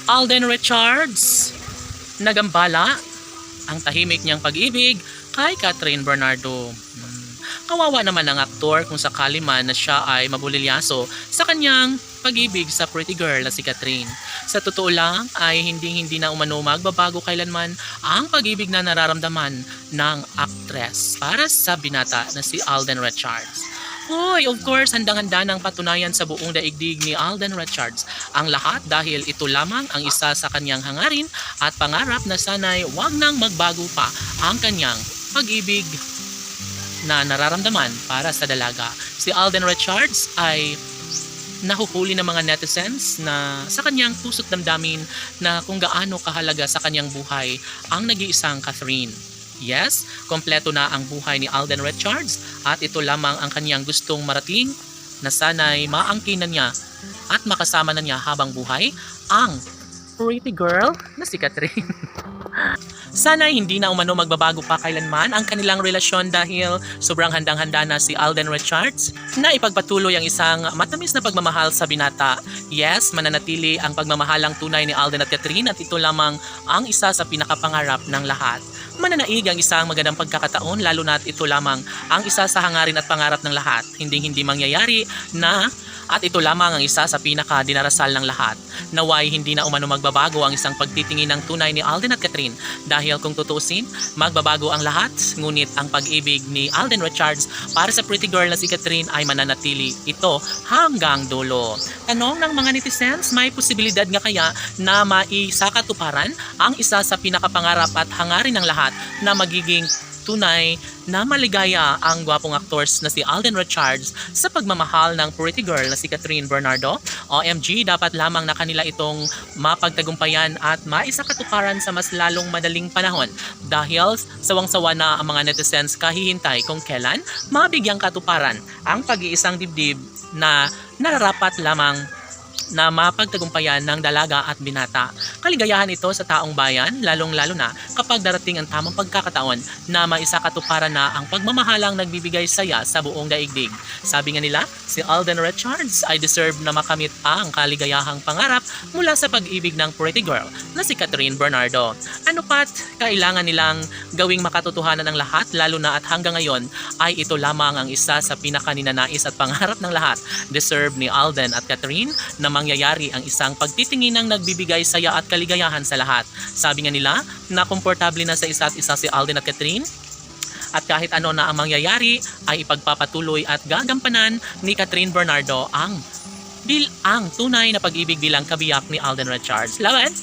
Alden Richards nagambala ang tahimik niyang pag-ibig kay Catherine Bernardo. Kawawa naman ang aktor kung sakali man na siya ay mabulilyaso sa kanyang pag-ibig sa pretty girl na si Catherine. Sa totoo lang ay hindi na umano magbabago kailanman ang pag-ibig na nararamdaman ng aktres para sa binata na si Alden Richards. Hoy, of course, handang-handa ng patunayan sa buong daigdig ni Alden Richards ang lahat dahil ito lamang ang isa sa kanyang hangarin at pangarap na sana'y wag nang magbago pa ang kanyang pag-ibig na nararamdaman para sa dalaga. Si Alden Richards ay nahuhuli ng mga netizens na sa kanyang puso't damdamin na kung gaano kahalaga sa kanyang buhay ang nag-iisang Catherine. Yes, kompleto na ang buhay ni Alden Richards at ito lamang ang kanyang gustong marating na sana'y maangkinan niya at makasama na niya habang buhay ang pretty girl na si Catherine. Sana'y hindi na umano magbabago pa kailanman ang kanilang relasyon dahil sobrang handang-handa na si Alden Richards na ipagpatuloy ang isang matamis na pagmamahal sa binata. Yes, mananatili ang pagmamahalang tunay ni Alden at Catherine at ito lamang ang isa sa pinakapangarap ng lahat. Mananaig ang isang magandang pagkakataon lalo na't ito lamang ang isa sa hangarin at pangarap ng lahat. Hindi mangyayari na at ito lamang ang isa sa pinaka-dinarasal ng lahat. Naway hindi na umano magbabago ang isang pagtitingin ng tunay ni Alden at Catherine dahil kung tutusin, magbabago ang lahat ngunit ang pag-ibig ni Alden Richards para sa pretty girl na si Catherine ay mananatili ito hanggang dulo. Tanong ng mga netizens, may posibilidad nga kaya na maisakatuparan ang isa sa pinakapangarap at hangarin ng lahat na magiging tunay na maligaya ang gwapong actors na si Alden Richards sa pagmamahal ng pretty girl na si Catherine Bernardo? OMG, dapat lamang na kanila itong mapagtagumpayan at maisakatuparan sa mas lalong madaling panahon dahil sawang-sawa na ang mga netizens kahihintay kung kailan mabigyang katuparan ang pag-iisang dibdib na nararapat lamang na mapagtagumpayan ng dalaga at binata. Kaligayahan ito sa taong bayan, lalong-lalo na kapag darating ang tamang pagkakataon na maisakatuparan na ang pagmamahalang nagbibigay saya sa buong daigdig. Sabi nga nila, si Alden Richards ay deserve na makamit ang kaligayahang pangarap mula sa pag-ibig ng pretty girl na si Catherine Bernardo. Ano pat kailangan nilang gawing makatotohanan ng lahat, lalo na at hanggang ngayon ay ito lamang ang isa sa pinakaninanais at pangarap ng lahat. Deserve ni Alden at Catherine na mangyayari ang isang pagtitingin ng nagbibigay saya at kaligayahan sa lahat. Sabi nga nila na komportable na sa isa't isa si Alden at Catherine at kahit ano na ang mangyayari ay ipagpapatuloy at gagampanan ni Catherine Bernardo ang tunay na pag-ibig bilang kabiyak ni Alden Richards. Laban!